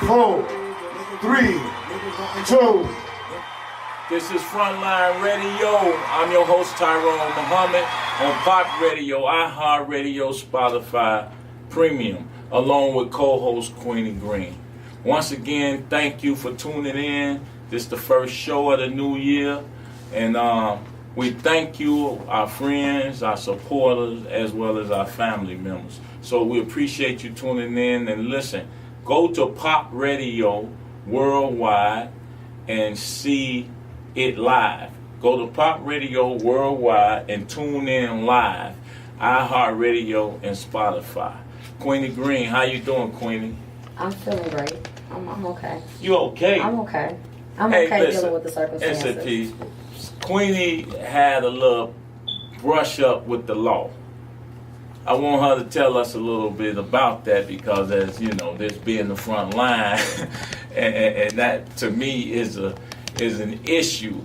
4, 3, 2. This is Frontline Radio. I'm your host, Tryone Muhhammad, on Pop Radio, iHeartRadio, Spotify, Premium, along with co-host Queenie Greene. Once again, thank you for tuning in. This is the first show of the new year, and we thank you, our friends, our supporters, as well as our family members. So we appreciate you tuning in. And listen, go to Pop Radio Worldwide and see it live. Go to Pop Radio Worldwide and tune in live. iHeartRadio and Spotify. Queenie Greene, how you doing, Queenie? I'm feeling great. I'm okay. You okay? I'm okay. I'm Hey, okay listen, dealing with the circumstances. SAT, Queenie had a little brush up with the law. I want her to tell us a little bit about that because, as you know, this being the front line, and that to me is an issue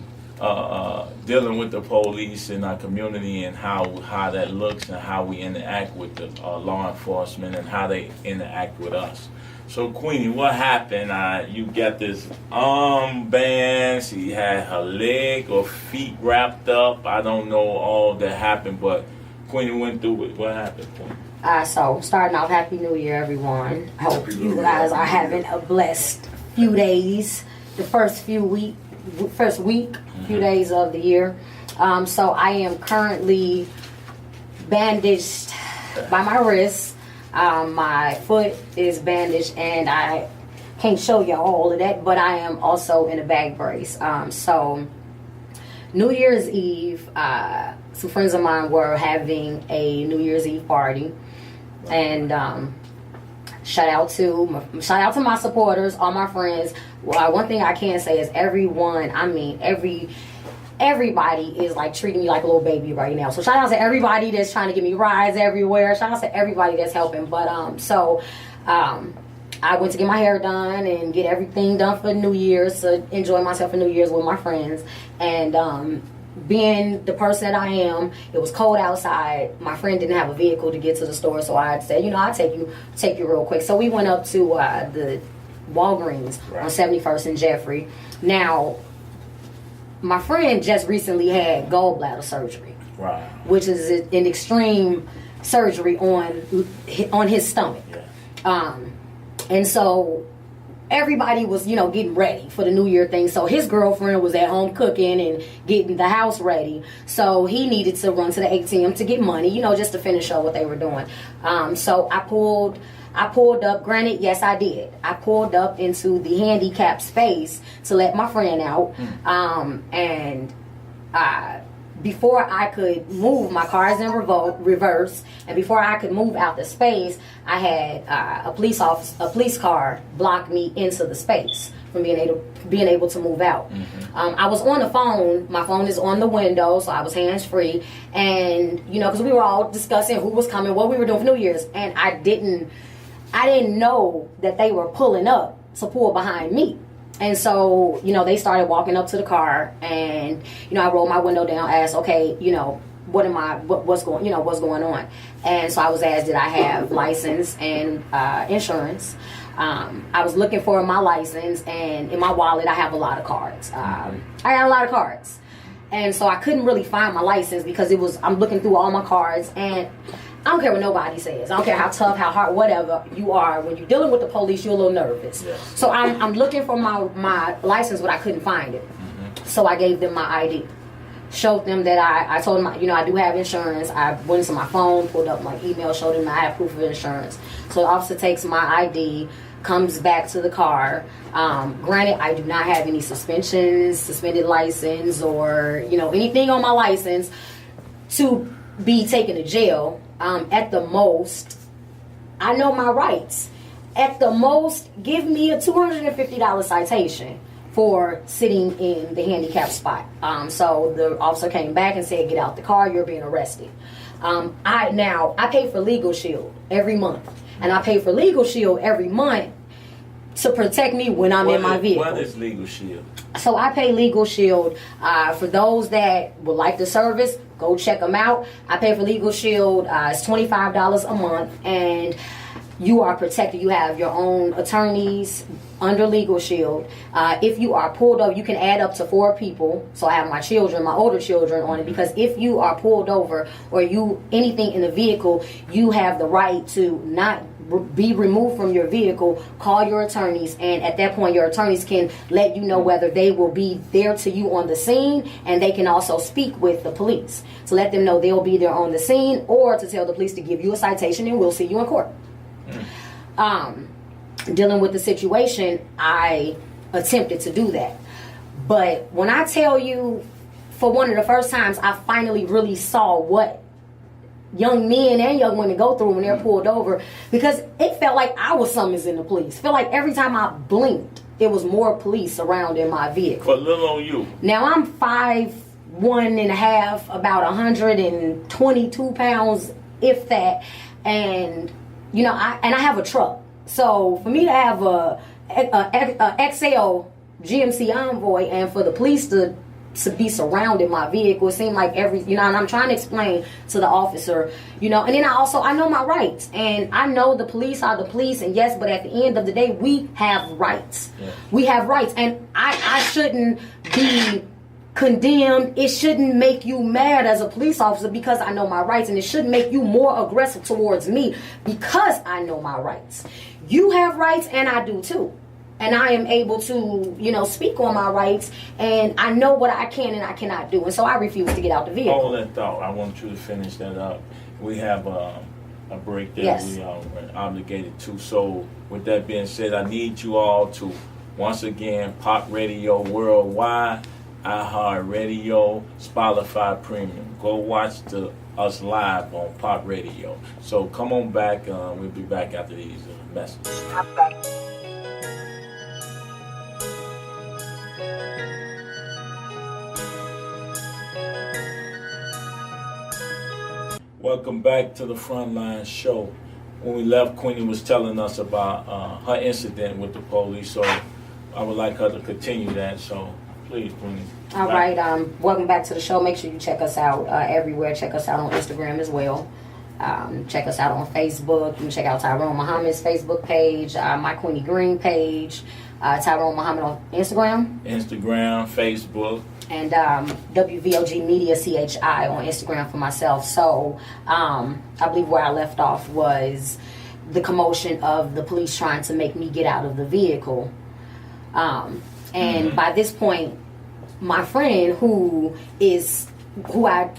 dealing with the police in our community and how that looks and how we interact with the law enforcement and how they interact with us. So, Queenie, what happened? You got this armband. She had her leg or feet wrapped up. I don't know all that happened, but Queenie went through it. What happened, Queenie? So, starting off, Happy New Year, everyone. I hope you guys are having a blessed few days. The first week, few days of the year. So, I am currently bandaged by my wrist. My foot is bandaged, and I can't show you all of that, but I am also in a back brace. So, New Year's Eve, some friends of mine were having a New Year's Eve party, and shout out to my supporters, all my friends. Well, one thing I can say is everybody is like treating me like a little baby right now. So shout out to everybody that's trying to give me rides everywhere. Shout out to everybody that's helping. But I went to get my hair done and get everything done for New Year's to enjoy myself for New Year's with my friends. And being the person that I am, it was cold outside. My friend didn't have a vehicle to get to the store, so I said, I'll take you real quick. So we went up to the Walgreens on 71st and Jeffrey. Now, my friend just recently had gallbladder surgery, Wow. which is an extreme surgery on his stomach. Yeah. And so everybody was, getting ready for the New Year thing. So his girlfriend was at home cooking and getting the house ready. So he needed to run to the ATM to get money, just to finish up what they were doing. So I pulled up. Granted, yes, I did. I pulled up into the handicap space to let my friend out. And before I could move, my car is in reverse. And before I could move out the space, I had a police car block me into the space from being able to move out. I was on the phone. My phone is on the window, so I was hands free. And because we were all discussing who was coming, what we were doing for New Year's, and I didn't know that they were pulling up to pull behind me. And so, they started walking up to the car, and, I rolled my window down, asked, okay, what's going on? And so I was asked, did I have license and insurance? I was looking for my license, and in my wallet, I have a lot of cards. I got a lot of cards. And so I couldn't really find my license because I'm looking through all my cards, and I don't care what nobody says. I don't care how tough, how hard, whatever you are. When you're dealing with the police, you're a little nervous. Yes. So I'm looking for my license, but I couldn't find it. So I gave them my ID. Showed them that I told them, I do have insurance. I went into my phone, pulled up my email, showed them I have proof of insurance. So the officer takes my ID, comes back to the car. Granted, I do not have any suspended license, or, anything on my license to be taken to jail. At the most, I know my rights. At the most, give me a $250 citation for sitting in the handicapped spot. So the officer came back and said, get out the car, you're being arrested. I pay for Legal Shield every month. And I pay for Legal Shield every month to protect me when I'm in my vehicle. What is Legal Shield? So I pay Legal Shield. For those that would like the service, go check them out. I pay for Legal Shield. It's $25 a month, and you are protected. You have your own attorneys under Legal Shield. If you are pulled over, you can add up to 4 people. So I have my children, my older children on it, because if you are pulled over or anything in the vehicle, you have the right to not be removed from your vehicle. Call your attorneys, and at that point your attorneys can let you know whether they will be there to you on the scene, and they can also speak with the police to let them know they'll be there on the scene, or to tell the police to give you a citation and we'll see you in court. Dealing with the situation, I attempted to do that, but when I tell you, for one of the first times I finally really saw what young men and young women go through when they're pulled over, because it felt like I was summoning the police. Felt like every time I blinked, it was more police surrounding my vehicle. But little on you. Now I'm 5'1.5", about 122 pounds, if that, and I have a truck. So for me to have a XL GMC Envoy, and for the police to be surrounding my vehicle, it seemed like and I'm trying to explain to the officer, and then I know my rights, and I know the police are the police, and yes, but at the end of the day, we have rights. Yeah. We have rights, and I shouldn't be condemned. It shouldn't make you mad as a police officer because I know my rights, and it shouldn't make you more aggressive towards me because I know my rights. You have rights, and I do too. And I am able to, speak on my rights, and I know what I can and I cannot do. And so I refuse to get out the vehicle. Hold that thought. I want you to finish that up. We have a break that yes. we are obligated to. So with that being said, I need you all to, once again, Pop Radio Worldwide, iHeartRadio, Spotify Premium. Go watch us live on Pop Radio. So come on back. We'll be back after these messages. I'm back. Welcome back to the Frontline show. When we left, Queenie was telling us about her incident with the police, so I would like her to continue that. So please, Queenie. All right. Welcome back to the show. Make sure you check us out everywhere. Check us out on Instagram as well. Check us out on Facebook. You can check out Tyrone Muhammad's Facebook page, my Queenie Greene page, Tyrone Muhammad on Instagram, Facebook, and WVOG Media CHI on Instagram for myself. So I believe where I left off was the commotion of the police trying to make me get out of the vehicle. And by this point, my friend who I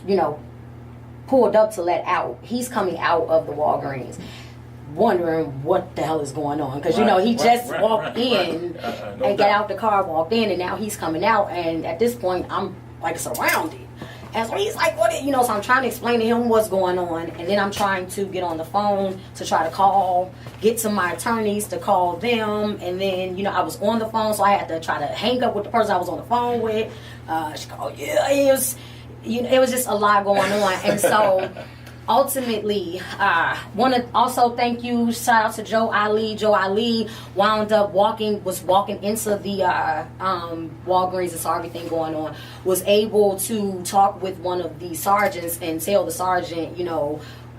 pulled up to let out, he's coming out of the Walgreens, wondering what the hell is going on, because he just walked in and got out the car, walked in, and now he's coming out, and at this point I'm like surrounded, and so he's like, what so I'm trying to explain to him what's going on, and then I'm trying to get on the phone to try to get to my attorneys to call them, and then I was on the phone, so I had to try to hang up with the person I was on the phone with. She called, it was just a lot going on, and so ultimately, want to also thank you. Shout out to Joe Ali. Joe Ali wound up walking into the Walgreens and saw everything going on. Was able to talk with one of the sergeants and tell the sergeant,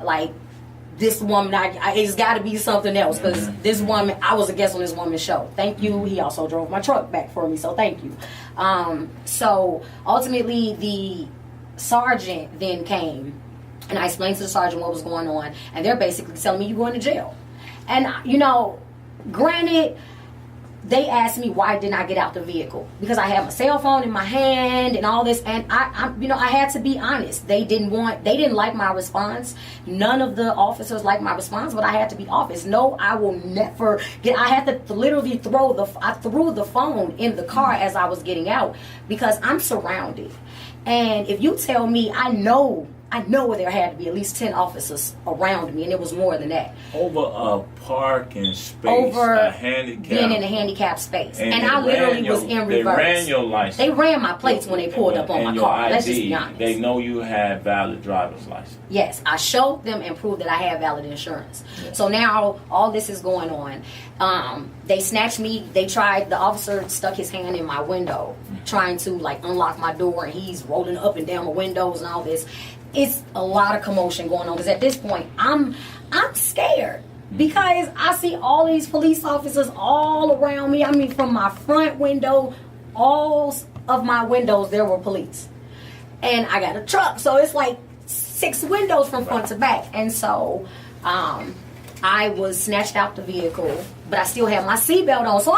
like, this woman, it's got to be something else, because this woman, I was a guest on this woman's show. Thank you. He also drove my truck back for me, so thank you. So ultimately, the sergeant then came, and I explained to the sergeant what was going on, and they're basically telling me you're going to jail. And granted, they asked me why didn't I get out the vehicle, because I had my cell phone in my hand and all this, and I had to be honest. They didn't like my response. None of the officers liked my response, but I had to be honest. No, I will never I had to literally threw the phone in the car as I was getting out, because I'm surrounded. And if you tell me, I know there had to be at least 10 officers around me, and it was more than that. Over a parking space, over a handicap, being in a handicapped space, and I literally was in reverse. They ran your license. They ran my plates when they pulled up on my car. ID, let's just be honest. They know you had valid driver's license. Yes, I showed them and proved that I had valid insurance. Yeah. So now all this is going on. They snatched me. The officer stuck his hand in my window, trying to unlock my door, and he's rolling up and down the windows and all this. It's a lot of commotion going on, because at this point I'm scared. Because I see all these police officers all around me. I mean, from my front window, all of my windows, there were police. And I got a truck, so it's like 6 windows from front to back. And so I was snatched out the vehicle, but I still had my seatbelt on. So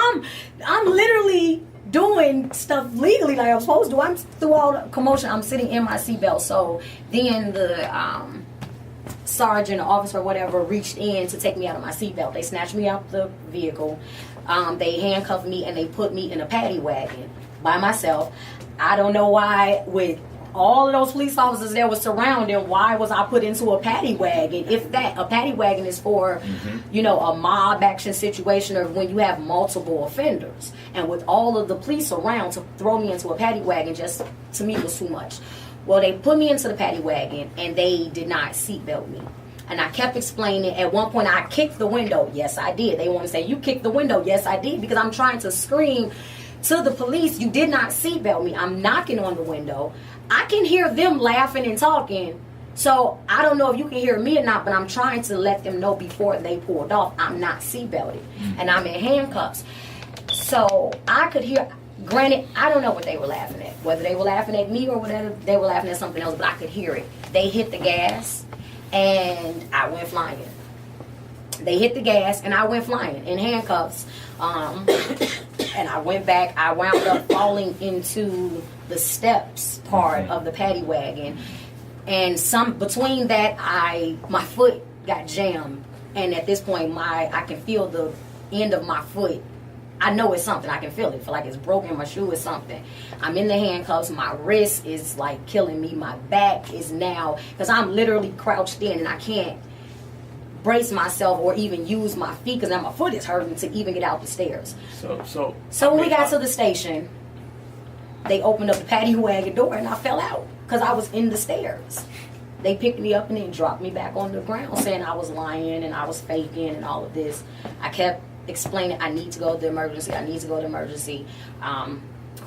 I'm literally doing stuff legally like I'm supposed to. I'm through all the commotion. I'm sitting in my seatbelt. So then the sergeant or officer or whatever reached in to take me out of my seatbelt. They snatched me out the vehicle. They handcuffed me and they put me in a paddy wagon by myself. I don't know why, with all of those police officers that were surrounding, why was I put into a paddy wagon? If that, a paddy wagon is for, you know, a mob action situation or when you have multiple offenders. And with all of the police around, to throw me into a paddy wagon just, to me, was too much. Well, they put me into the paddy wagon and they did not seatbelt me. And I kept explaining. At one point, I kicked the window. Yes, I did. They want to say, you kicked the window. Yes, I did. Because I'm trying to scream to the police, you did not seatbelt me. I'm knocking on the window. I can hear them laughing and talking. So I don't know if you can hear me or not, but I'm trying to let them know before they pulled off, I'm not seatbelted. And I'm in handcuffs. So I could hear. Granted, I don't know what they were laughing at. Whether they were laughing at me or whether they were laughing at something else, but I could hear it. They hit the gas, and I went flying. They hit the gas, and I went flying in handcuffs. And I went back. I wound up falling into the steps part of the paddy wagon. And between that, my foot got jammed. And at this point, I can feel the end of my foot. I know it's something. I can feel it. I feel like it's broken. My shoe is something. I'm in the handcuffs. My wrist is like killing me. My back is now, because I'm literally crouched in and I can't brace myself or even use my feet because now my foot is hurting to even get out the stairs. So when we got to the station, they opened up the paddy wagon door and I fell out because I was in the stairs. They picked me up and then dropped me back on the ground saying I was lying and I was faking and all of this. I kept explaining, I need to go to the emergency. I need to go to the emergency.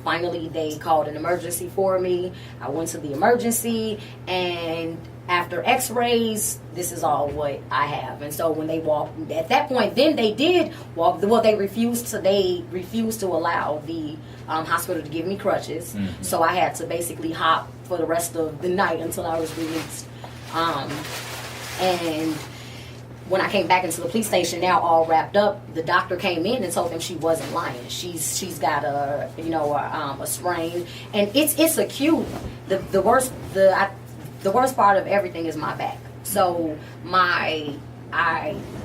Finally, they called an emergency for me. I went to the emergency, and after x-rays, this is all what I have. And so when they walked, at that point, then they did walk, well, they refused to allow the hospital to give me crutches. So I had to basically hop for the rest of the night until I was released. And when I came back into the police station, now all wrapped up, the doctor came in and told them she wasn't lying. She's got a sprain, and it's acute. The worst part of everything is my back. So I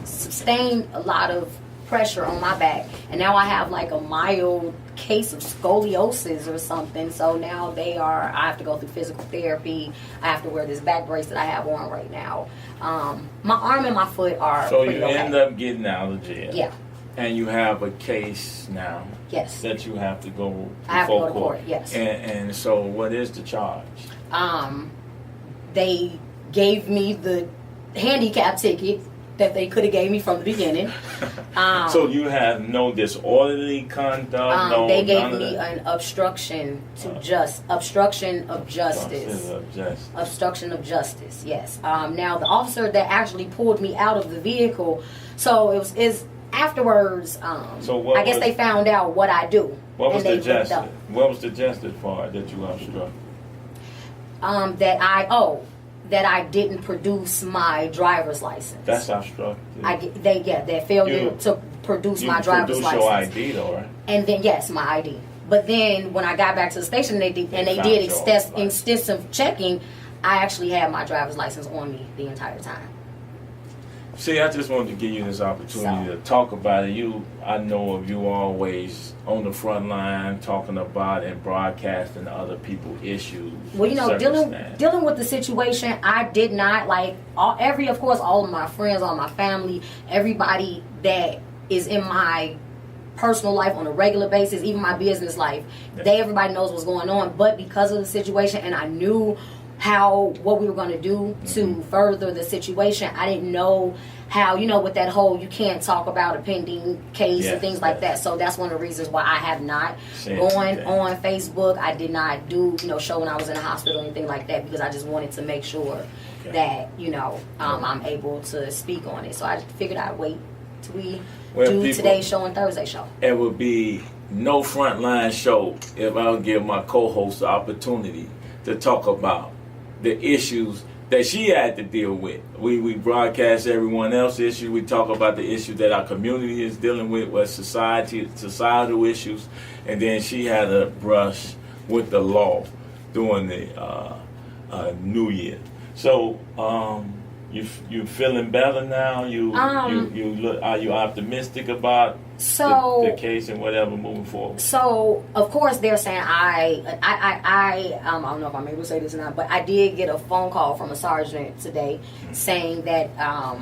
sustained a lot of pressure on my back, and now I have like a mild case of scoliosis or something. So now I have to go through physical therapy. I have to wear this back brace that I have on right now. My arm and my foot are so pretty you okay. end up getting out of jail. Yeah. And you have a case now. Yes. That you have to go I have to before go to court. Yes. And so what is the charge? They gave me the handicap ticket that they could have gave me from the beginning. So you have no disorderly conduct? They gave me an obstruction of justice. Obstruction of justice, yes. Now, the officer that actually pulled me out of the vehicle, so is afterwards, I guess they found out what I do. What was the justice? What was the justice part that you obstructed? That I didn't produce my driver's license. That's obstructed. Their failure to produce my driver's license. You produced your ID though, right? And then, yes, my ID. But then when I got back to the station, they did extensive checking. I actually had my driver's license on me the entire time. See, I just wanted to give you this opportunity to talk about it. I know of you always on the front line talking about and broadcasting to other people's issues. Well, dealing with the situation, I did not of course, all of my friends, all my family, everybody that is in my personal life on a regular basis, even my business life, everybody knows what's going on. But because of the situation, and I knew what we were going to do to further the situation, I didn't know how, with that whole, you can't talk about a pending case and things like that. So that's one of the reasons why I have not gone on Facebook. I did not do, show when I was in the hospital or anything like that, because I just wanted to make sure that, I'm able to speak on it. So I figured I'd wait till we Well, do people- today's show and Thursday's show. It would be no Frontline show if I don't give my co-host the opportunity to talk about the issues that she had to deal with. We broadcast everyone else's issues. We talk about the issues that our community is dealing with societal issues, and then she had to brush with the law during the New Year. So you feeling better now? You look, are you optimistic about the case and whatever moving forward? So of course they're saying I don't know if I'm able to say this or not, but I did get a phone call from a sergeant today saying that I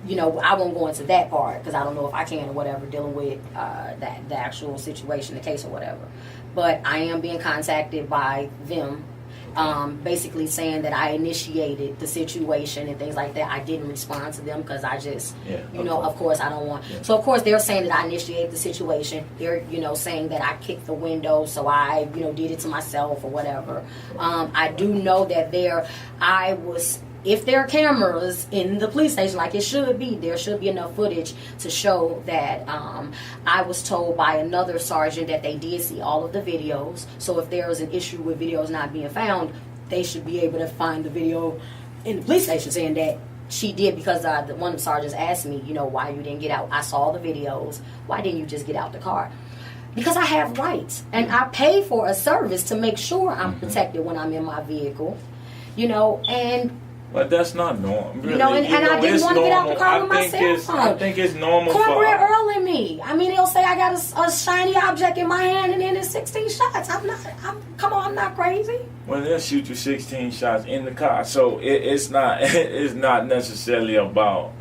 won't go into that part because I don't know if I can or whatever, dealing with the actual situation, the case or whatever. But I am being contacted by them, basically saying that I initiated the situation and things like that. I didn't respond to them because I just, of course I don't want. Yeah. So of course they're saying that I initiated the situation. They're, saying that I kicked the window, so I, did it to myself or whatever. I do know that if there are cameras in the police station, like it should be, there should be enough footage to show that I was told by another sergeant that they did see all of the videos. So if there is an issue with videos not being found, they should be able to find the video in the police station saying that she did, because one of the sergeants asked me, why you didn't get out. I saw the videos. Why didn't you just get out the car? Because I have rights, and I pay for a service to make sure I'm protected when I'm in my vehicle, and... But that's not normal. Really. And I didn't want to get out the car with my cell phone. I think it's normal Cornbread Earl in me. I mean, they'll say I got a shiny object in my hand and then it's 16 shots. I'm not crazy. Well, they'll shoot you 16 shots in the car. So it's not necessarily about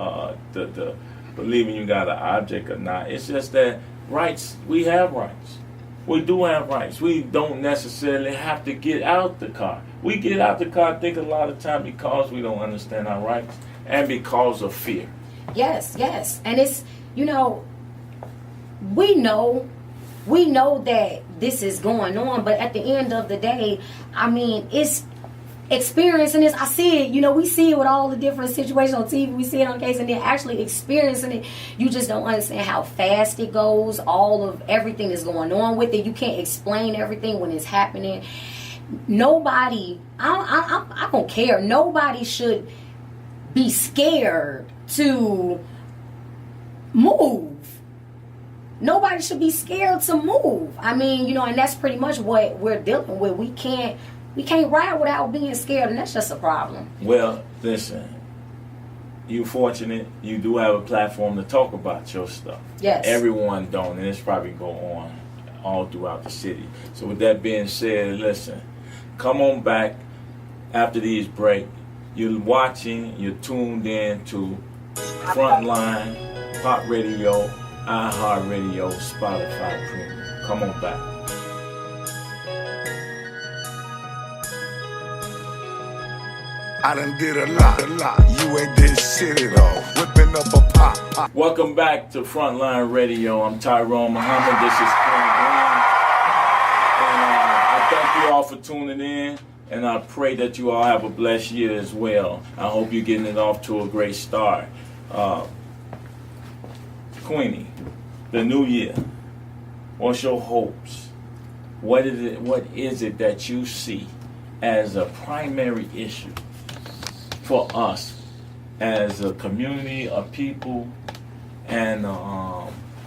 the believing you got an object or not. It's just that rights, we have rights. We do have rights. We don't necessarily have to get out the car. We get out the car, I think, a lot of time because we don't understand our rights and because of fear. Yes. And it's, we know that this is going on, but at the end of the day, I mean, it's experiencing this. I see it, we see it with all the different situations on TV. We see it on case, and then actually experiencing it, you just don't understand how fast it goes. All of everything that's going on with it. You can't explain everything when it's happening. Nobody, I don't care. Nobody should be scared to move. Nobody should be scared to move. I mean, and that's pretty much what we're dealing with. We can't ride without being scared, and that's just a problem. Well, listen, you're fortunate. You do have a platform to talk about your stuff. Yes. Everyone don't, and it's probably go on all throughout the city. So with that being said, listen, come on back after these break. You're watching, you're tuned in to Frontline, Pop Radio, iHeartRadio, Spotify Premium. Come on back. I done did a lot. You ain't did shit at all. Whipping up a pop. Welcome back to Frontline Radio. I'm Tryone Muhhammad. This is Greene. And I thank you all for tuning in. And I pray that you all have a blessed year as well. I hope you're getting it off to a great start. Queenie, the new year. What's your hopes? What is it that you see as a primary issue for us as a community of people, and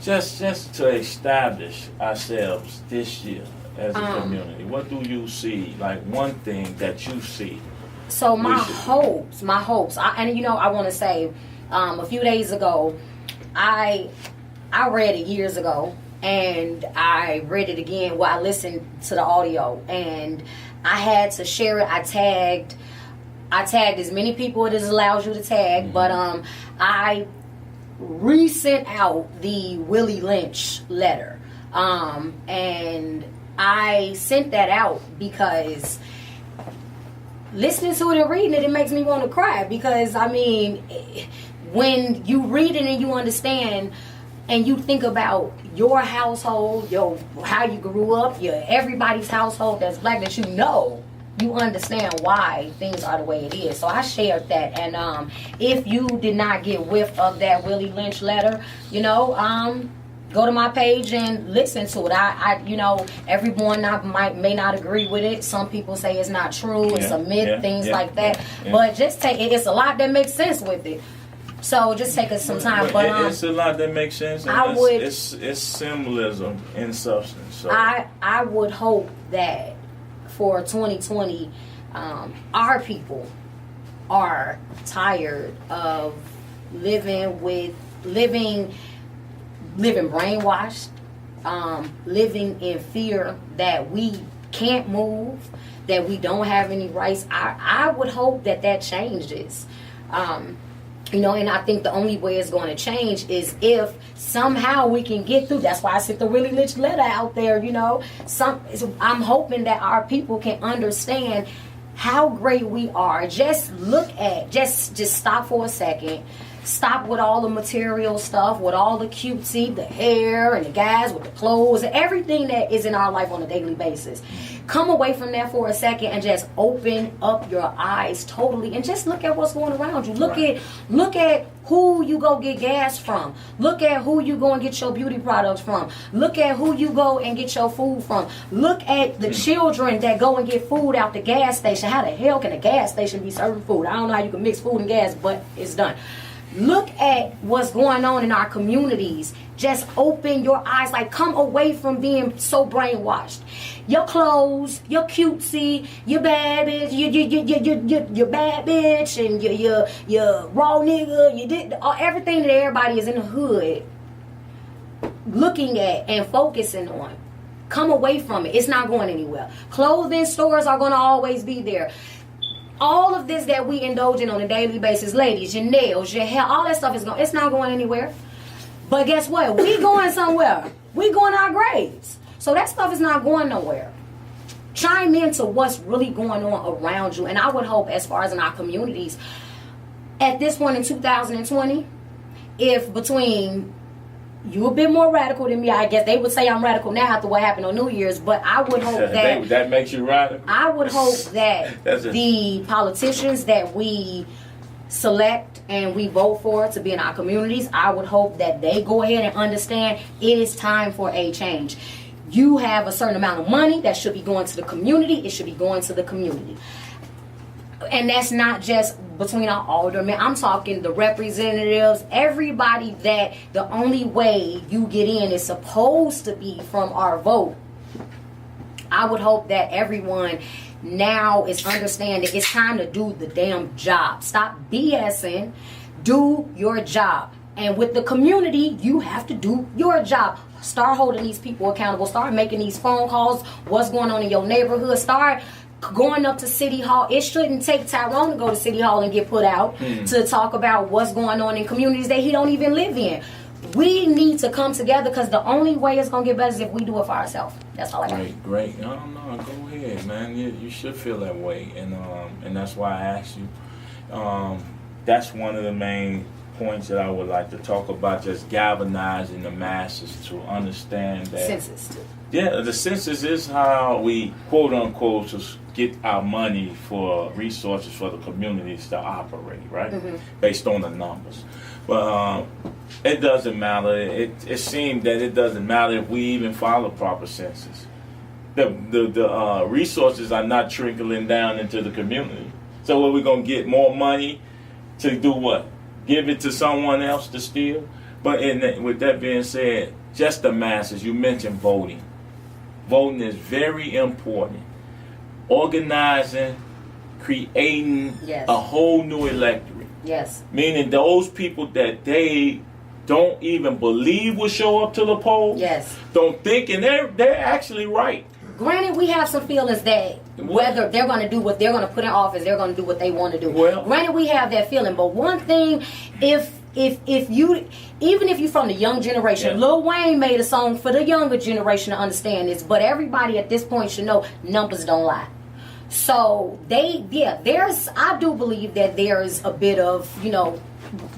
just to establish ourselves this year as a community? What do you see, like one thing that you see? So my hopes, I want to say, a few days ago, I read it years ago, and I read it again. Well, I listened to the audio, and I had to share it. I tagged as many people as it allows you to tag, but I resent out the Willie Lynch letter, and I sent that out because listening to it and reading it makes me want to cry, because I mean, when you read it and you understand and you think about your household, how you grew up, everybody's household that's black that you know, you understand why things are the way it is. So I shared that, and if you did not get whiff of that Willie Lynch letter, go to my page and listen to it. I everyone may not agree with it. Some people say it's not true, it's a myth, things like that. Yeah. But just take it. It's a lot that makes sense with it. So just take us some time. But it's a lot that makes sense. And it's symbolism in substance. So I would hope that for 2020, our people are tired of living brainwashed, living in fear that we can't move, that we don't have any rights. I would hope that changes. And I think the only way it's going to change is if somehow we can get through. That's why I sent the Willie Lynch letter out there. I'm hoping that our people can understand how great we are. Just stop for a second. Stop with all the material stuff, with all the cutesy, the hair, and the guys with the clothes, and everything that is in our life on a daily basis. Come away from that for a second and just open up your eyes totally, and just look at what's going around you. Look at who you go get gas from. Look at who you go and get your beauty products from. Look at who you go and get your food from. Look at the children that go and get food out the gas station. How the hell can a gas station be serving food? I don't know how you can mix food and gas, but it's done. Look at what's going on in our communities. Just open your eyes. Like, come away from being so brainwashed. Your clothes, your cutesy, your bad bitch, your bad bitch, and your raw nigga, everything that everybody is in the hood looking at and focusing on. Come away from it. It's not going anywhere. Clothing stores are going to always be there. All of this that we indulge in on a daily basis, ladies, your nails, your hair, all that stuff it's not going anywhere. But guess what? We going somewhere. We going our graves. So that stuff is not going nowhere. Chime into what's really going on around you. And I would hope, as far as in our communities, at this point in 2020, if between you a bit more radical than me, I guess they would say I'm radical now after what happened on New Year's, but I would hope that that makes you radical. I would hope that the politicians that we select and we vote for to be in our communities, I would hope that they go ahead and understand it is time for a change. You have a certain amount of money that should be going to the community. It should be going to the community. And that's not just between our aldermen. I'm talking the representatives, everybody, that the only way you get in is supposed to be from our vote. I would hope that everyone now is understanding it's time to do the damn job. Stop BSing. Do your job. And with the community, you have to do your job. Start holding these people accountable. Start making these phone calls. What's going on in your neighborhood? Start going up to City Hall. It shouldn't take Tyrone to go to City Hall and get put out to talk about what's going on in communities that he don't even live in. We need to come together, because the only way it's going to get better is if we do it for ourselves. That's all I got. Great. I don't know. Go ahead, man. You should feel that way. And that's why I asked you. That's one of the main points that I would like to talk about, just galvanizing the masses to understand that. Census. Yeah, the census is how we, quote unquote, to get our money for resources for the communities to operate, right? Mm-hmm. Based on the numbers. But it doesn't matter. It seems that it doesn't matter if we even follow proper census. The resources are not trickling down into the community. So what, we're going to get more money to do what? Give it to someone else to steal? But with that being said, just the masses. You mentioned voting. Voting is very important. Organizing, creating a whole new electorate. Yes. Meaning those people that they don't even believe will show up to the polls. Yes. Don't think, and they're actually right. Granted, we have some feelings that whether they're going to do what they're going to put in office, they're going to do what they want to do. Well, granted, we have that feeling, but one thing, if you, even if you're from the young generation, Lil Wayne made a song for the younger generation to understand this, but everybody at this point should know numbers don't lie. So I do believe that there's a bit of,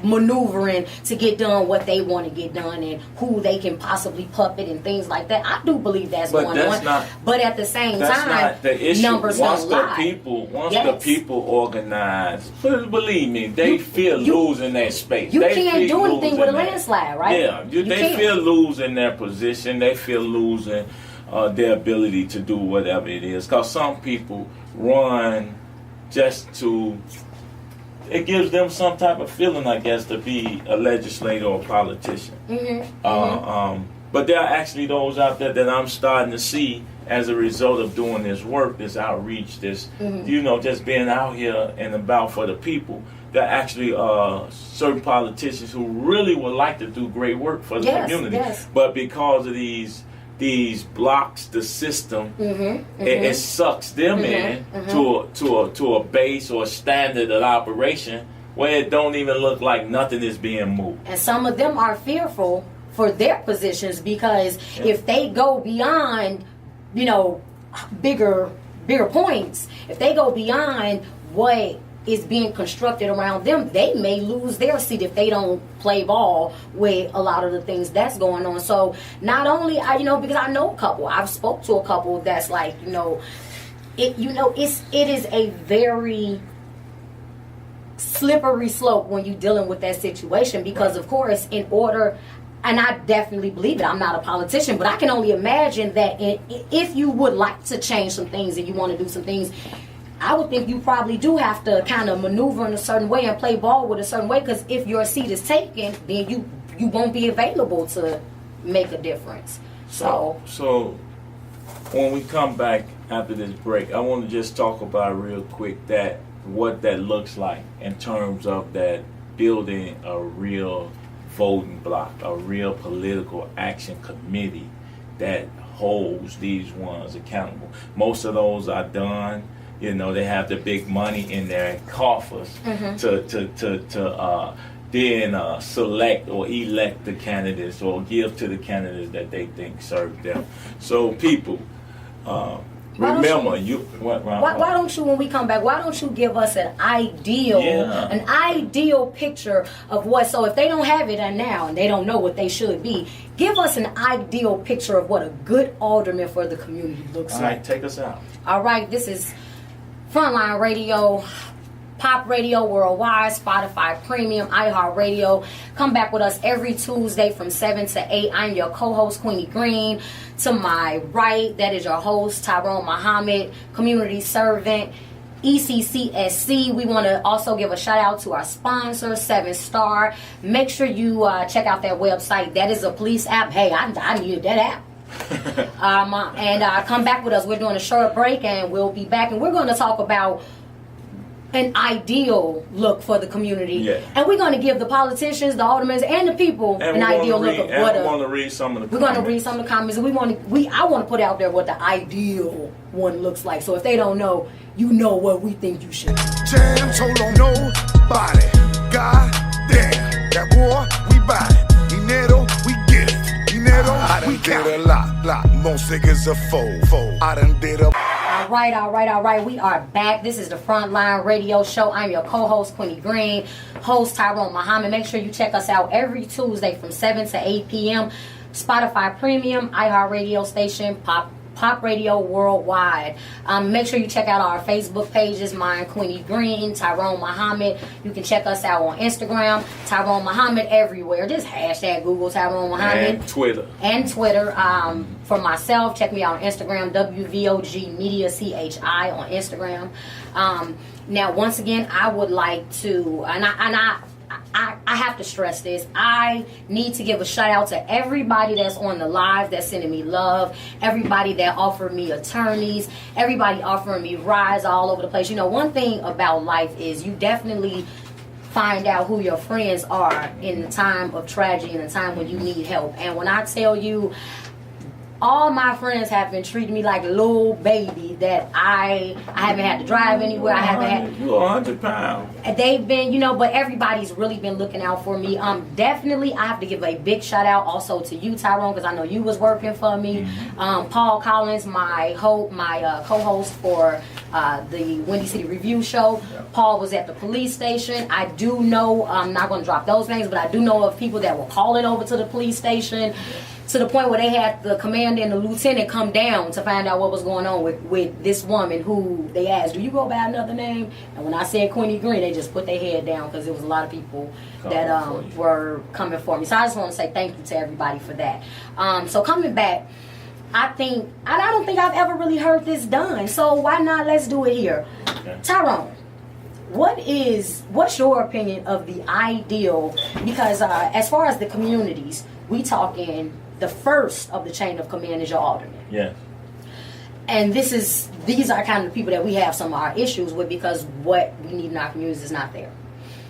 maneuvering to get done what they want to get done and who they can possibly puppet and things like that. I do believe that's going on. But at the same time, not the issue. Numbers once don't the lie. people, Yes. the people organize, believe me, they feel losing their space. You they can't do anything with a that. landslide, right? Yeah, You they can't. feel losing their position. They feel losing their ability to do whatever it is. Because some people run just to. It gives them some type of feeling, I guess, to be a legislator or a politician. But there are actually those out there that I'm starting to see as a result of doing this work, this outreach, this, just being out here and about for the people. There are actually certain politicians who really would like to do great work for the community. Yes. But because of these blocks, the system, it sucks them in to a base or a standard of operation where it don't even look like nothing is being moved. And some of them are fearful for their positions because if they go beyond, bigger points, if they go beyond what is being constructed around them, they may lose their seat if they don't play ball with a lot of the things that's going on. So not only because I know a couple, I've spoke to a couple that's like, it is a very slippery slope when you're dealing with that situation because of course in order, and I definitely believe it, I'm not a politician, but I can only imagine that if you would like to change some things and you want to do some things, I would think you probably do have to kind of maneuver in a certain way and play ball with a certain way because if your seat is taken, then you won't be available to make a difference. So when we come back after this break, I want to just talk about real quick what that looks like in terms of that building a real voting block, a real political action committee that holds these ones accountable. Most of those are done. They have the big money in their coffers to then select or elect the candidates or give to the candidates that they think serve them. So people, remember, why don't you, when we come back, why don't you give us an ideal picture of what, so if they don't have it now and they don't know what they should be, give us an ideal picture of what a good alderman for the community looks like. All right, take us out. All right, this is Frontline Radio, Pop Radio Worldwide, Spotify Premium, iHeartRadio. Come back with us every Tuesday from 7 to 8. I'm your co-host, Queenie Greene. To my right, that is your host, Tryone Muhhammad, community servant, ECCSC. We want to also give a shout out to our sponsor, 7 Star. Make sure you check out their website. That is a police app. Hey, I needed that app. And come back with us. We're doing a short break and we'll be back, and we're going to talk about an ideal look for the community, and we're going to give the politicians, the aldermen, and the people an ideal look of what. We're going to read some of the. We're going to read some of the comments, and I want to put out there what the ideal one looks like. So if they don't know, you know what we think you should. Jam told on nobody. God damn, that war we buy it. Dinero we get it. Dinero we did a lot. Most niggas a foe. I done did a. All right. We are back. This is the Frontline Radio Show. I'm your co-host, Queenie Greene, host Tryone Muhhammad. Make sure you check us out every Tuesday from 7 to 8 p.m. Spotify Premium, iHeartRadio station, Pop Radio Worldwide. Make sure you check out our Facebook pages, mine, Queenie Greene, Tryone Muhhammad. You can check us out on Instagram, Tryone Muhhammad everywhere. Just hashtag Google Tryone Muhhammad. And Twitter. For myself, check me out on Instagram, WVOG Media CHI on Instagram. Now, once again, I would like to, and I have to stress this. I need to give a shout out to everybody that's on the live, that's sending me love, everybody that offered me attorneys, everybody offering me rides all over the place. One thing about life is you definitely find out who your friends are in the time of tragedy, in the time when you need help. And when I tell you, all my friends have been treating me like a little baby that I haven't had to drive anywhere. I haven't had. You're 100 pounds. They've been, but everybody's really been looking out for me. Definitely, I have to give a big shout out also to you, Tyrone, because I know you was working for me. Paul Collins, my co-host for the Windy City Review Show. Yeah. Paul was at the police station. I do know, I'm not going to drop those names, but I do know of people that were calling over to the police station. To the point where they had the commander and the lieutenant come down to find out what was going on with this woman who they asked, do you go by another name? And when I said Queenie Greene, they just put their head down because there was a lot of people that were coming for me. So I just want to say thank you to everybody for that. So coming back, I don't think I've ever really heard this done. So why not? Let's do it here. Okay. Tyrone, what's your opinion of the ideal? Because as far as the communities, we talking the first of the chain of command is your alderman. Yes. And these are kind of the people that we have some of our issues with because what we need in our communities is not there.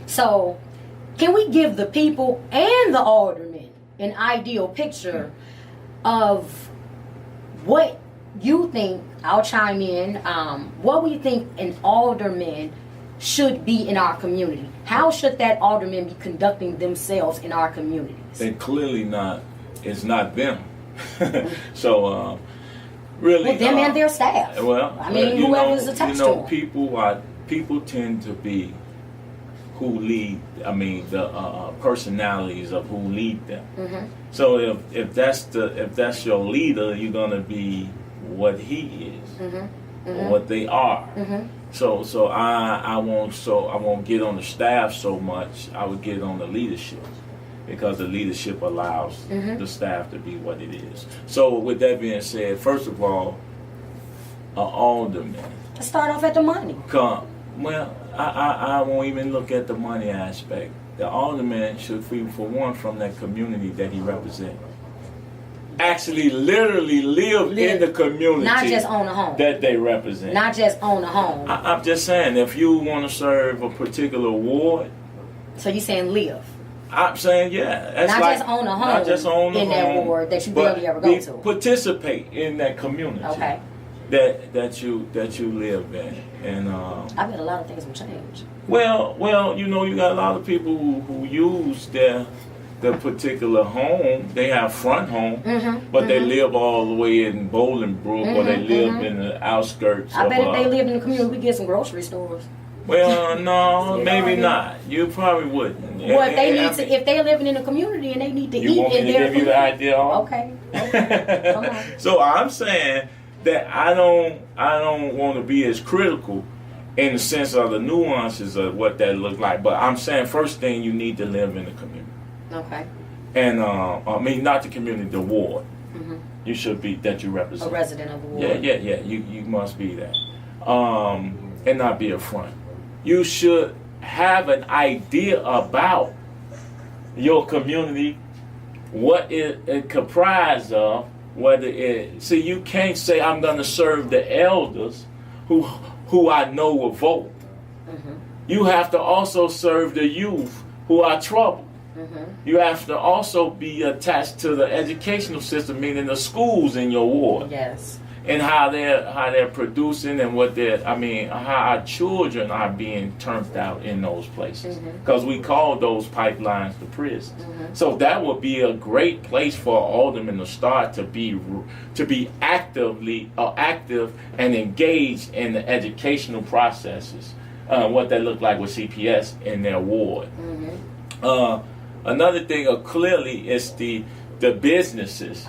So can we give the people and the aldermen an ideal picture of what you think, I'll chime in, what we think an alderman should be in our community? How should that alderman be conducting themselves in our communities? They're clearly not. It's not them. So, really. Well, them and their staff. Well, I mean, whoever's attached to them. People tend to be who lead. I mean, the personalities of who lead them. Mm-hmm. So if that's your leader, you're gonna be what he is, or what they are. Mm-hmm. So I won't get on the staff so much. I would get on the leadership. Because the leadership allows the staff to be what it is. So with that being said, first of all, an alderman. Let's start off at the money. I won't even look at the money aspect. The alderman should be, for one, from that community that he represents. Actually, literally live in the community. Not just own a home. That they represent. Not just own a home. I'm just saying, if you want to serve a particular ward. So you're saying live? I'm saying, yeah. That's not like, just own a home. Not just own a home. In that ward that you barely ever go to. Participate in that community. Okay. That you live in, and I bet a lot of things will change. Well, you got a lot of people who use their particular home. They have front home, but they live all the way in Bolingbrook, or they live in the outskirts. I bet if they lived in the community, we get some grocery stores. Well, no, maybe not. You probably wouldn't. Well, if they're living in a community and they need to eat you want me to give you the idea? Okay. Come on. So I'm saying that I don't want to be as critical in the sense of the nuances of what that look like. But I'm saying first thing, you need to live in the community. Okay. And I mean, not the community, the ward. Mm-hmm. You should be that you represent. A resident of the ward. Yeah. You must be that, and not be a front. You should have an idea about your community, what it comprised of, whether it. See, you can't say I'm going to serve the elders, who I know will vote. Mm-hmm. You have to also serve the youth who are troubled. Mm-hmm. You have to also be attached to the educational system, meaning the schools in your ward. Yes. And how they're producing and how our children are being turned out in those places. Because we call those pipelines the prisons. Mm-hmm. So that would be a great place for aldermen to start to be active and engaged in the educational processes. What they look like with CPS in their ward. Mm-hmm. Another thing clearly is the businesses.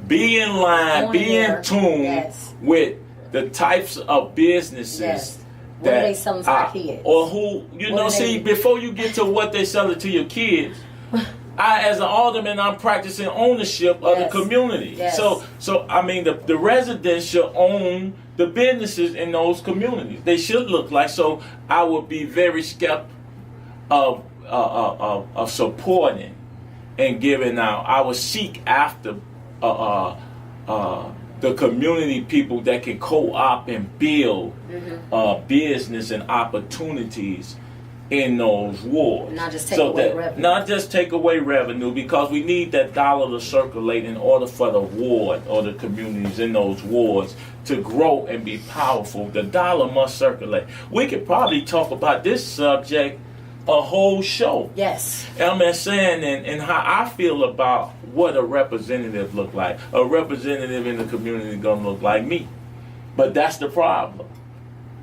Be in line, be in tune with the types of businesses what are they selling to our kids? Or who, before you get to what they selling to your kids, as an alderman, I'm practicing ownership of the community. Yes. So I mean, the residents should own the businesses in those communities. They should look like. So I would be very skeptical of supporting and giving out. I would seek after the community people that can co-op and build business and opportunities in those wards. Not just take away revenue. Not just take away revenue, because we need that dollar to circulate in order for the ward or the communities in those wards to grow and be powerful. The dollar must circulate. We could probably talk about this subject a whole show. Yes. I'm just saying, and how I feel about what a representative look like. A representative in the community is going to look like me. But that's the problem.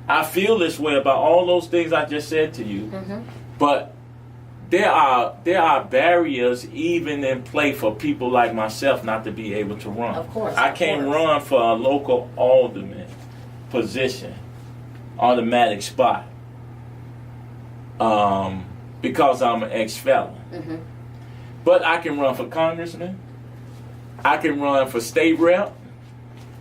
I feel this way about all those things I just said to you, but there are barriers even in play for people like myself not to be able to run. Of course, I can't run for a local alderman position, automatic spot, because I'm an ex-felon. But I can run for congressman. I can run for state rep.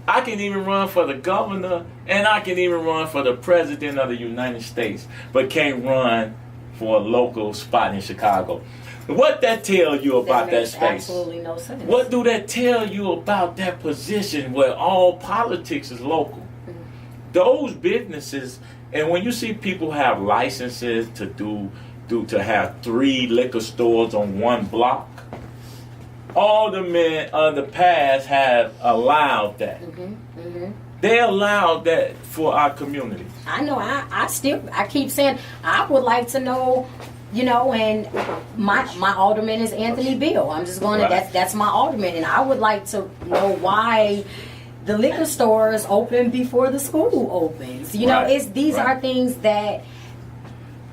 I can even run for the governor, and I can even run for the president of the United States, but can't run for a local spot in Chicago. What that tell you about that space? Absolutely no sense. What do that tell you about that position where all politics is local? Those businesses, and when you see people have licenses to have 3 liquor stores on one block, all the men of the past have allowed that. They allowed that for our communities. I know. I keep saying I would like to know, and my alderman is Anthony Bill. I'm just going to that's my alderman, and I would like to know why the liquor stores open before the school opens. These are things that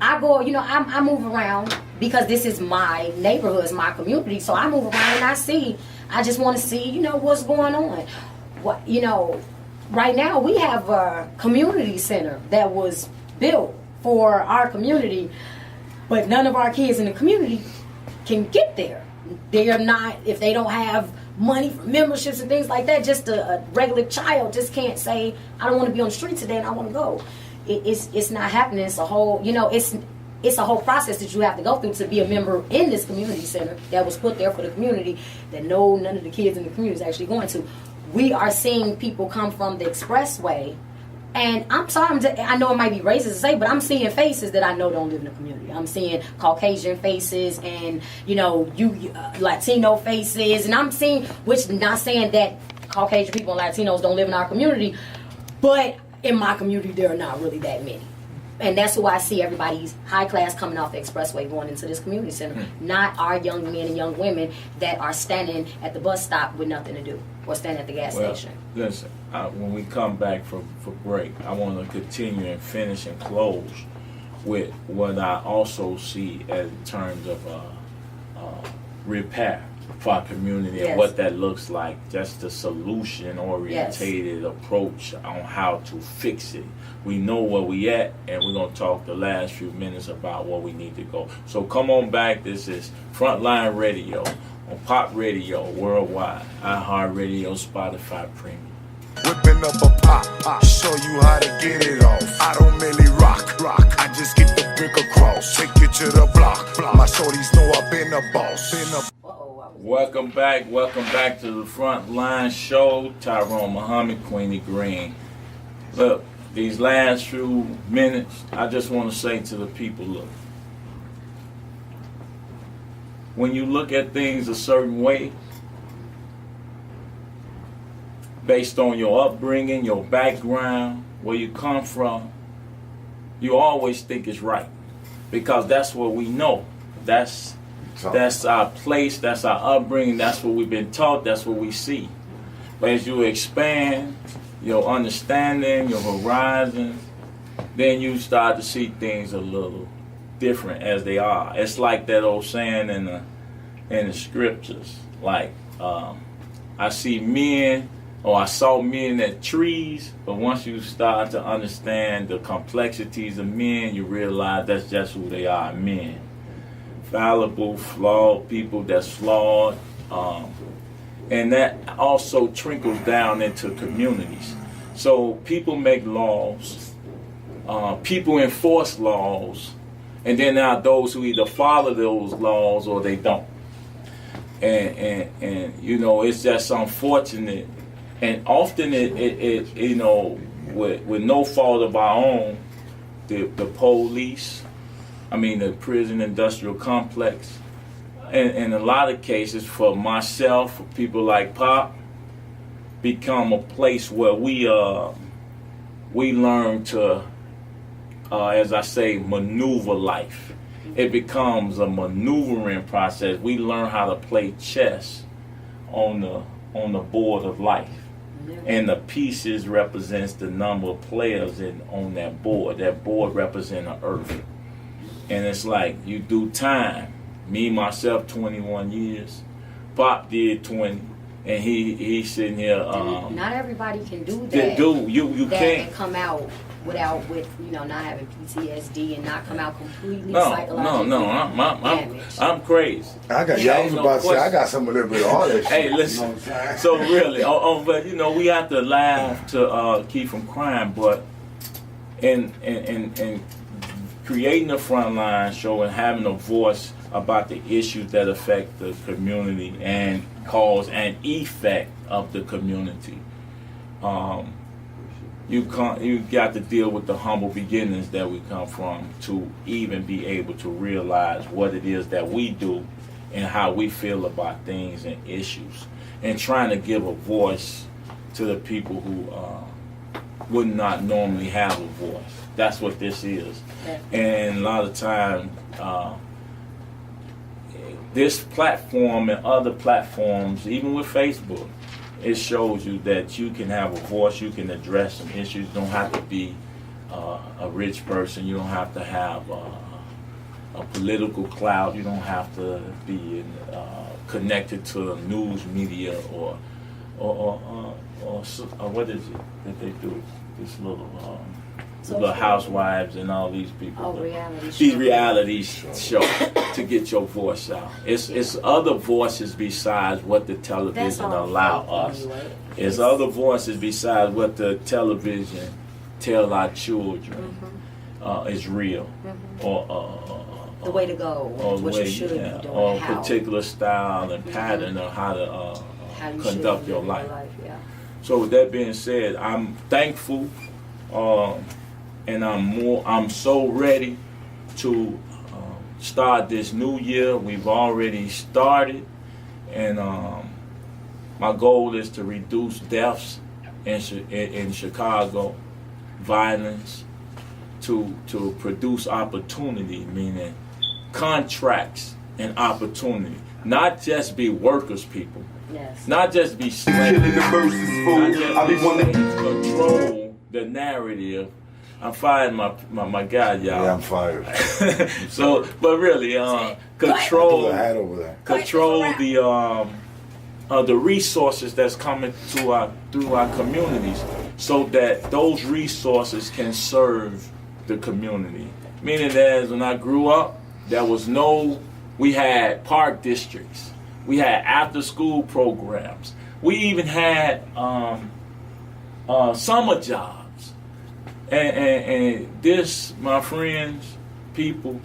I go. I move around because this is my neighborhood, it's my community. So I move around and I just want to see, what's going on. Right now we have a community center that was built for our community, but none of our kids in the community can get there. They are not, if they don't have money for memberships and things like that, just a regular child just can't say, I don't want to be on the street today and I want to go. It's not happening. It's a whole, it's a whole process that you have to go through to be a member in this community center that was put there for the community that none of the kids in the community is actually going to. We are seeing people come from the expressway, and I'm sorry, I know it might be racist to say, but I'm seeing faces that I know don't live in the community. I'm seeing Caucasian faces and, Latino faces, and I'm seeing, which not saying that Caucasian people and Latinos don't live in our community, but in my community there are not really that many. And that's why I see everybody's high class coming off the expressway going into this community center. Not our young men and young women that are standing at the bus stop with nothing to do or standing at the gas station. Listen, when we come back for break, I want to continue and finish and close with what I also see as in terms of repair for our community and what that looks like. Just a solution-orientated approach on how to fix it. We know where we at, and we're going to talk the last few minutes about where we need to go. So come on back. This is Frontline Radio on Pop Radio Worldwide, iHeartRadio, Spotify Premium. Whipping up a pop, show you how to get it off. I don't merely rock, I just get the brick across. Take you to the block. My shorties know I've been a boss. Welcome back to the Frontline Show. Tryone, Muhhammad, Queenie, Greene. Look, these last few minutes, I just want to say to the people, look, when you look at things a certain way, based on your upbringing, your background, where you come from, you always think it's right. Because that's what we know. That's our place, that's our upbringing, that's what we've been taught, that's what we see. But as you expand your understanding, your horizons, then you start to see things a little different as they are. It's like that old saying in the scriptures, like I see men, or I saw men at trees, but once you start to understand the complexities of men, you realize that's just who they are, men. Fallible, flawed people that's flawed. And that also trickles down into communities. So people make laws, people enforce laws, and then there are those who either follow those laws or they don't. And it's just unfortunate. And often it with no fault of our own, the police the prison industrial complex. In a lot of cases, for myself, for people like Pop, become a place where we learn to, as I say, maneuver life. It becomes a maneuvering process. We learn how to play chess on the board of life. And the pieces represents the number of players on that board. That board represents the earth. And it's like you do time. Me, myself, 21 years. Pop did 20. And he's sitting here. Not everybody can do that. You can't. And come out with not having PTSD and not come out completely psychologically damaged. I'm crazy. I was about to say, I got a little bit of all that shit. Hey, listen. So really, but we have to laugh to keep from crying. But in creating a Frontline show and having a voice about the issues that affect the community and cause and effect of the community. You got to deal with the humble beginnings that we come from to even be able to realize what it is that we do and how we feel about things and issues, and trying to give a voice to the people who would not normally have a voice. That's what this is. And a lot of time, this platform and other platforms, even with Facebook, it shows you that you can have a voice, you can address some issues. You don't have to be a rich person. You don't have to have a political clout. You don't have to be connected to the news media or what is it that they do? This little housewives and all these people. These reality shows to get your voice out. It's other voices besides what the television allow us. It's other voices besides what the television tell our children is real, or the way to go, or what you should be doing, or a particular style and pattern of how to conduct your life. So with that being said, I'm thankful. And I'm so ready to start this new year. We've already started, and my goal is to reduce deaths in Chicago, violence, to produce opportunity, meaning contracts and opportunity. Not just be workers, people. Yes. Not just be slaves. Not just control the narrative. I'm fired, my guy, y'all. Yeah, I'm fired. So, but really, control the resources that's coming through our communities, so that those resources can serve the community. Meaning that when I grew up, we had park districts, we had after school programs, we even had summer jobs. And this, my friends, people,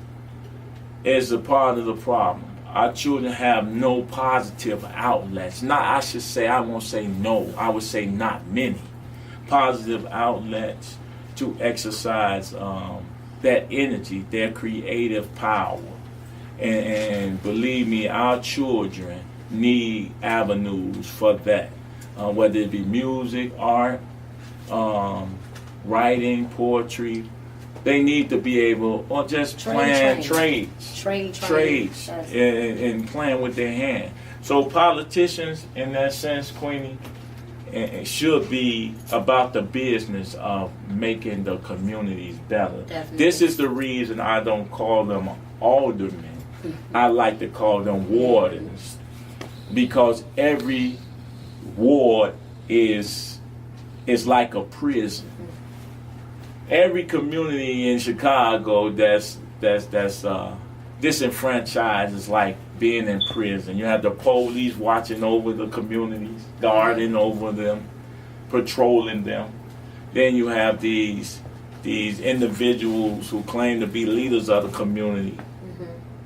is a part of the problem. Our children have no positive outlets. I won't say no, I would say not many positive outlets to exercise that energy, their creative power. And believe me, our children need avenues for that, whether it be music, art, writing, poetry. They need to be able, or just plan trades and playing with their hand. So politicians, in that sense, Queenie, should be about the business of making the communities better. Definitely. This is the reason I don't call them aldermen. I like to call them wardens, because every ward is like a prison. Every community in Chicago that's disenfranchised is like being in prison. You have the police watching over the communities, guarding over them, patrolling them. Then you have these individuals who claim to be leaders of the community,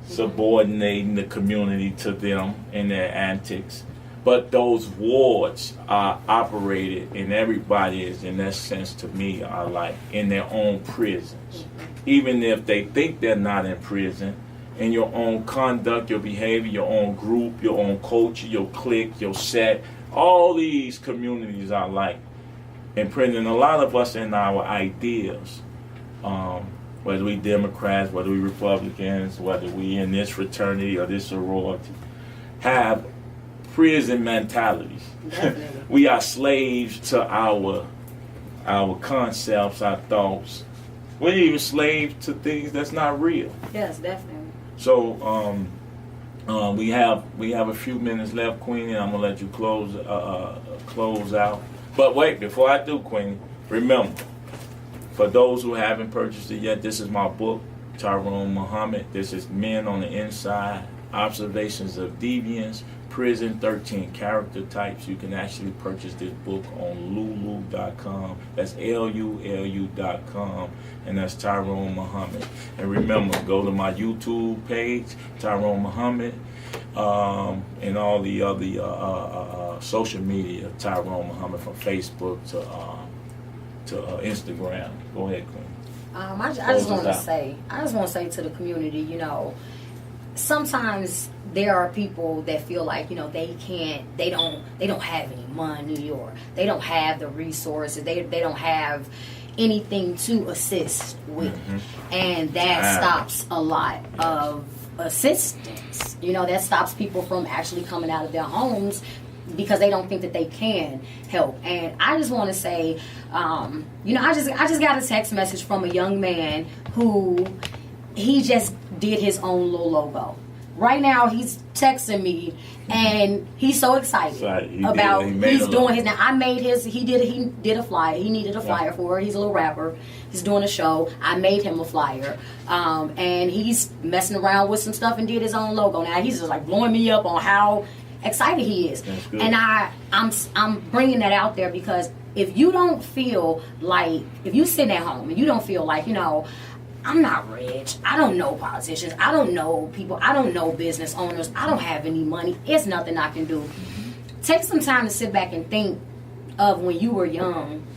subordinating the community to them in their antics. But those wards are operated, and everybody is, in that sense, to me, are like in their own prisons. even if they think they're not in prison, in your own conduct, your behavior, your own group, your own culture, your clique, your set. All these communities are like in prison. A lot of us in our ideas, whether we Democrats, whether we Republicans, whether we in this fraternity or this sorority, have prison mentalities. We are slaves to our concepts, our thoughts. We're even slaves to things that's not real. Yes, definitely. So we have a few minutes left, Queenie. I'm gonna let you close out. But wait, before I do, Queenie, remember, for those who haven't purchased it yet, this is my book, Tryone Muhhammad. This is Men on the Inside, Observations of Deviance, Prison, 13 Character Types. You can actually purchase this book on lulu.com. That's LULU.com. And that's Tryone Muhhammad. And remember, go to my YouTube page, Tryone Muhhammad, and all the other social media, Tryone Muhhammad, from Facebook to Instagram. Go ahead, Queen. I just want to say to the community, you know, sometimes there are people that feel like, you know, they don't have any money, or they don't have the resources, they don't have anything to assist with, and that stops a lot of assistance. You know, that stops people from actually coming out of their homes because they don't think that they can help. And I just want to say, you know, I just got a text message from a young man who he just did his own little logo. Right now, he's texting me, and he's so excited about he's doing his. Now, I made his. He did a flyer. He needed a flyer for it. He's a little rapper. He's doing a show. I made him a flyer, and he's messing around with some stuff and did his own logo. Now he's just like blowing me up on how excited he is, and I'm bringing that out there because if you don't feel like, if you sitting at home and you don't feel like, you know, I'm not rich, I don't know politicians, I don't know people, I don't know business owners, I don't have any money, it's nothing I can do. Take some time to sit back and think of when you were young,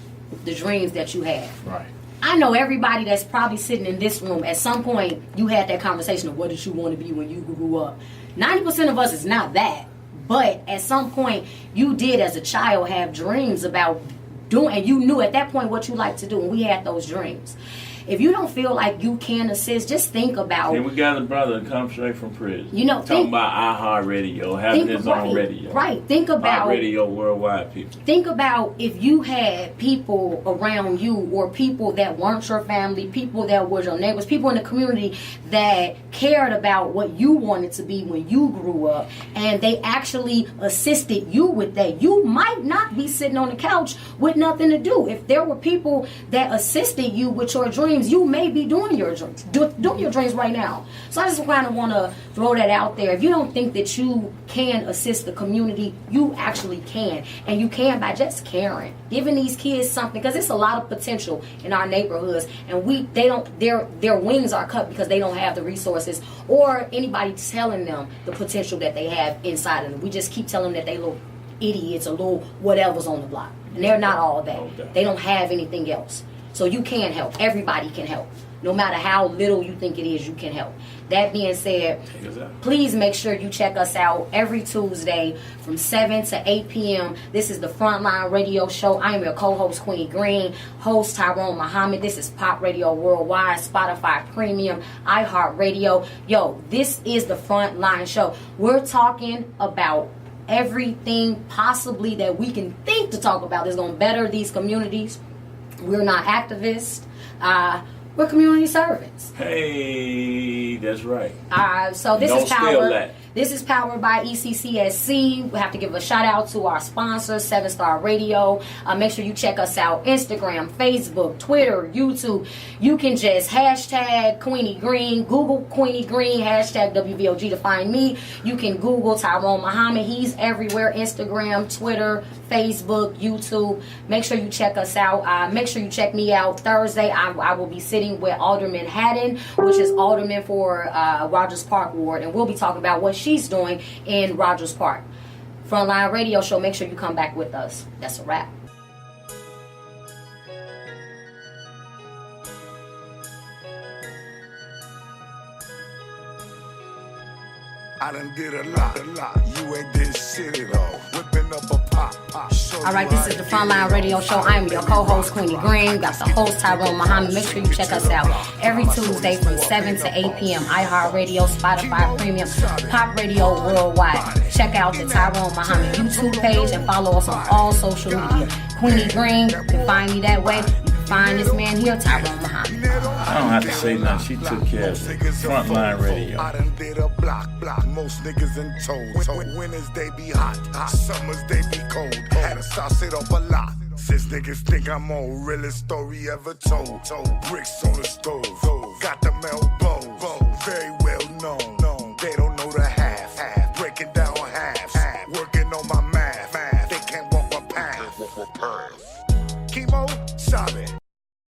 the dreams that you had. Right. I know everybody that's probably sitting in this room, at some point you had that conversation of what did you want to be when you grew up. 90% of us is not that, but at some point you did as a child have dreams about doing, and you knew at that point what you like to do, and we had those dreams. If you don't feel like you can assist, just think about. And we got a brother that come straight from prison. You know, talking about iHeartRadio, having his own radio. Right. Think about radio worldwide, people. Think about if you had people around you, or people that weren't your family, people that were your neighbors, people in the community that cared about what you wanted to be when you grew up, and they actually assisted you with that. You might not be sitting on the couch with nothing to do. If there were people that assisted you with your dreams, you may be doing your dreams, doing your dreams right now. So I just kind of want to throw that out there. If you don't think that you can assist the community, you actually can, and you can by just caring, giving these kids something, because it's a lot of potential in our neighborhoods, and their wings are cut because they don't have the resources or anybody telling them the potential that they have inside of them. We just keep telling them that they little idiots or little whatever's on the block, and they're not all that. They don't have anything else. So you can help. Everybody can help. No matter how little you think it is, you can help. That being said, please make sure you check us out every Tuesday from 7 to 8 p.m. This is the Frontline Radio Show. I am your co-host, Queenie Greene, host Tryone Muhhammad. This is Pop Radio Worldwide, Spotify Premium, iHeartRadio. Yo, this is the Frontline Show. We're talking about everything possibly that we can think to talk about that's going to better these communities. We're not activists. We're community servants. Hey, that's right. So this is powered. This is powered by ECCSC. We have to give a shout out to our sponsors, 7 Star Radio. Make sure you check us out: Instagram, Facebook, Twitter, YouTube. You can just hashtag Queenie Greene, Google Queenie Greene, hashtag WVOG to find me. You can Google Tryone Muhhammad. He's everywhere: Instagram, Twitter, Facebook, YouTube. Make sure you check us out. Make sure you check me out Thursday. I will be sitting with Alderman Haddon, which is Alderman for Rogers Park Ward, and we'll be talking about what she's doing in Rogers Park. Frontline Radio Show. Make sure you come back with us. That's a wrap. I done did a lot. You ain't did shit at all. Whipping up a pop. All right, this is the Frontline Radio Show. I am your co-host, Queenie Greene. Got the host, Tryone Muhhammad. Make sure you check us out every Tuesday from 7 to 8 p.m. iHeartRadio, Spotify Premium, Pop Radio Worldwide. Check out the Tryone Muhhammad YouTube page and follow us on all social media. Queenie Greene, you can find me that way. You can find this man here, Tryone Muhhammad. I don't have to say nothing. She took care of it. Frontline Radio. I done did a block. Most niggas in tow. Winters they be hot. Summers they be cold. Had to sauce it up a lot. Since niggas think I'm on realest story ever told. Bricks on the stove. Got them elbows. Very well known. They don't know the half. Breaking down halves. Working on my math. They can't walk my path. Chemo, solid.